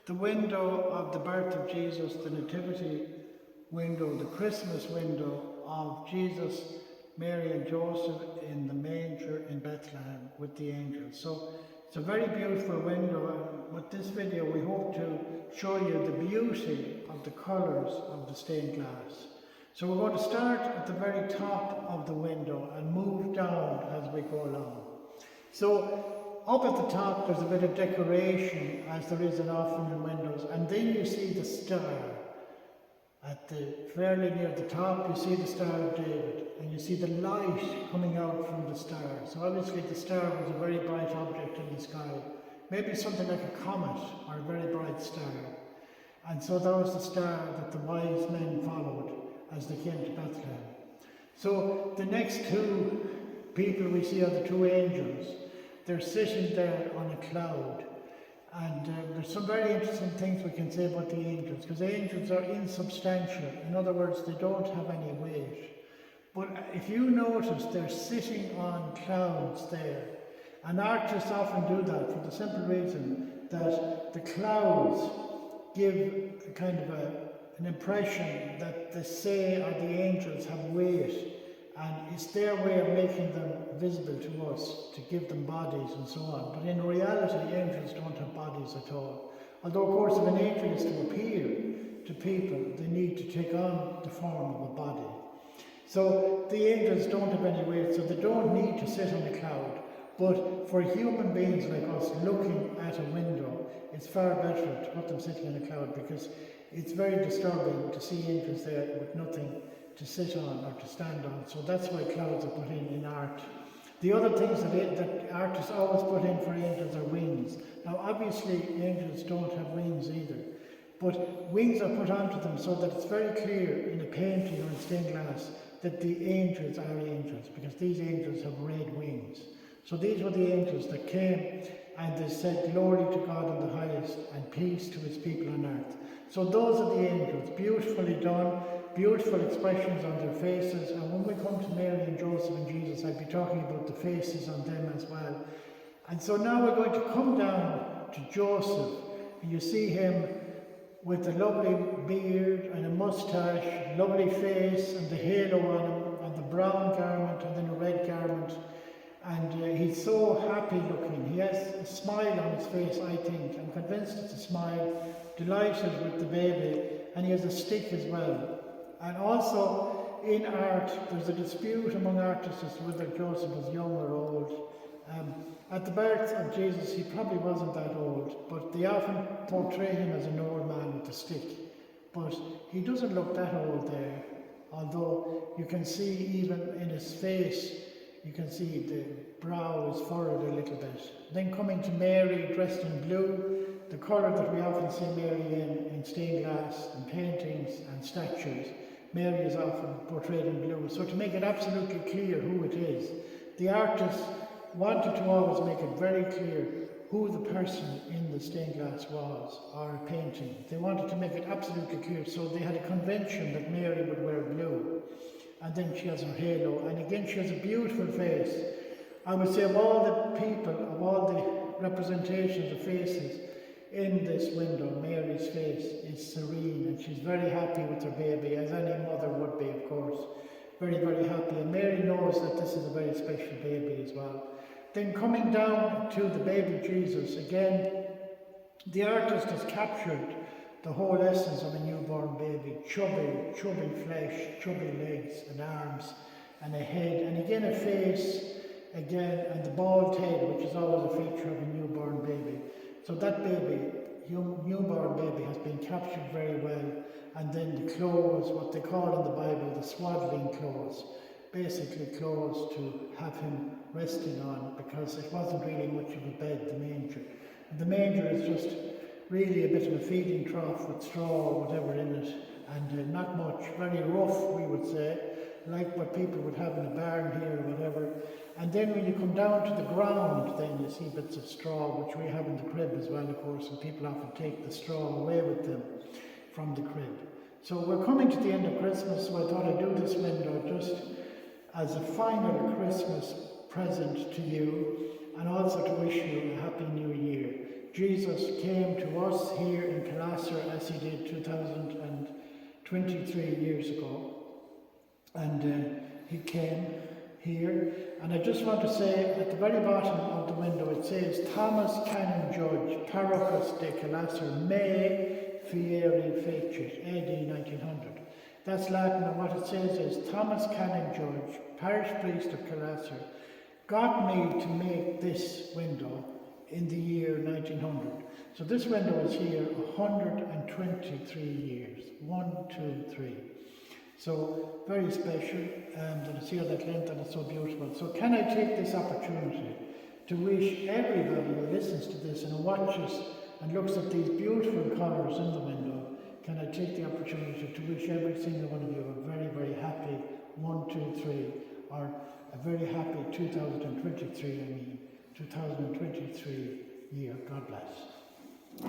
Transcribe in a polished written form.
The window of the birth of Jesus, the Nativity window, the Christmas window of Jesus, Mary and Joseph in the manger in Bethlehem with the angels. So it's a very beautiful window, and with this video we hope to show you the beauty of the colours of the stained glass. So we're going to start at the very top of the window and move down as we go along. So up at the top there's a bit of decoration, as there is often in windows, and then you see the star. Fairly near the top you see the Star of David, and you see the light coming out from the star. So obviously the star was a very bright object in the sky, maybe something like a comet or a very bright star. And so that was the star that the wise men followed as they came to Bethlehem. So the next two people we see are the two angels. They're sitting there on a cloud. And there's some very interesting things we can say about the angels, because angels are insubstantial. In other words, they don't have any weight. But if you notice, they're sitting on clouds there. And artists often do that for the simple reason that the clouds give a kind of an impression that the say or the angels have weight. And it's their way of making them visible to us, to give them bodies and so on. But in reality, angels don't have bodies at all. Although, of course, if an angel is to appear to people, they need to take on the form of a body. So the angels don't have any weight, so they don't need to sit on a cloud. But for human beings like us looking at a window, it's far better to put them sitting on a cloud, because it's very disturbing to see angels there with nothing to sit on or to stand on. So that's why clouds are put in art. The other things that artists always put in for angels are wings. Now obviously angels don't have wings either, but wings are put onto them so that it's very clear in a painting or in stained glass that the angels are angels, because these angels have red wings. So these were the angels that came and they said, "Glory to God in the highest and peace to his people on earth." So those are the angels, beautifully done, beautiful expressions on their faces. And when we come to Mary and Joseph and Jesus, I'll be talking about the faces on them as well. And so now we're going to come down to Joseph, and you see him with a lovely beard and a moustache, lovely face, and the halo on him, and the brown garment, and then a red garment. And he's so happy looking. He has a smile on his face, I think. I'm convinced it's a smile, delighted with the baby, and he has a stick as well. And also in art, there's a dispute among artists as to whether Joseph was young or old. At the birth of Jesus, he probably wasn't that old, but they often portray him as an old man with a stick. But he doesn't look that old there, although you can see even in his face, you can see the brow is furrowed a little bit. Then coming to Mary, dressed in blue, the colour that we often see Mary in stained glass and paintings and statues. Mary is often portrayed in blue. So to make it absolutely clear who it is, the artist wanted to always make it very clear who the person in the stained glass was, or a painting. They wanted to make it absolutely clear, so they had a convention that Mary would wear blue. And then she has her halo, and again she has a beautiful face. I would say of all the people, of all the representations of faces in this window, Mary's face is serene, and she's very happy with her baby, as any mother would be, of course. Very, very happy. And Mary knows that this is a very special baby as well. Then coming down to the baby Jesus, again, the artist has captured the whole essence of a newborn baby. Chubby flesh, chubby legs and arms and a head, and again a face, again, and the bald head, which is always a feature of a newborn baby. So that baby, newborn baby, has been captured very well. And then the clothes, what they call in the Bible the swaddling clothes, basically clothes to have him resting on, because it wasn't really much of a bed, the manger. And the manger is just really a bit of a feeding trough with straw or whatever in it, and not much, very rough we would say, like what people would have in a barn here or whatever. And then when you come down to the ground, then you see bits of straw, which we have in the crib as well, of course, and people often take the straw away with them from the crib. So we're coming to the end of Christmas, so I thought I'd do this window just as a final Christmas present to you, and also to wish you a happy new year. Jesus came to us here in Killasser as he did 2023 years ago. And he came here. And I just want to say at the very bottom of the window it says Thomas Canon Judge, Parrochus de Killasser, me fieri fecit, AD 1900. That's Latin, and what it says is Thomas Canon Judge, parish priest of Killasser, got me to make this window in the year 1900. So this window is here 123 years. 1, 2, 3. So very special, that it's here that length and it's so beautiful. So can I take this opportunity to wish everybody who listens to this and watches and looks at these beautiful colours in the window, can I take the opportunity to wish every single one of you a very, very happy 1, 2, 3, or a very happy 2023 year. God bless.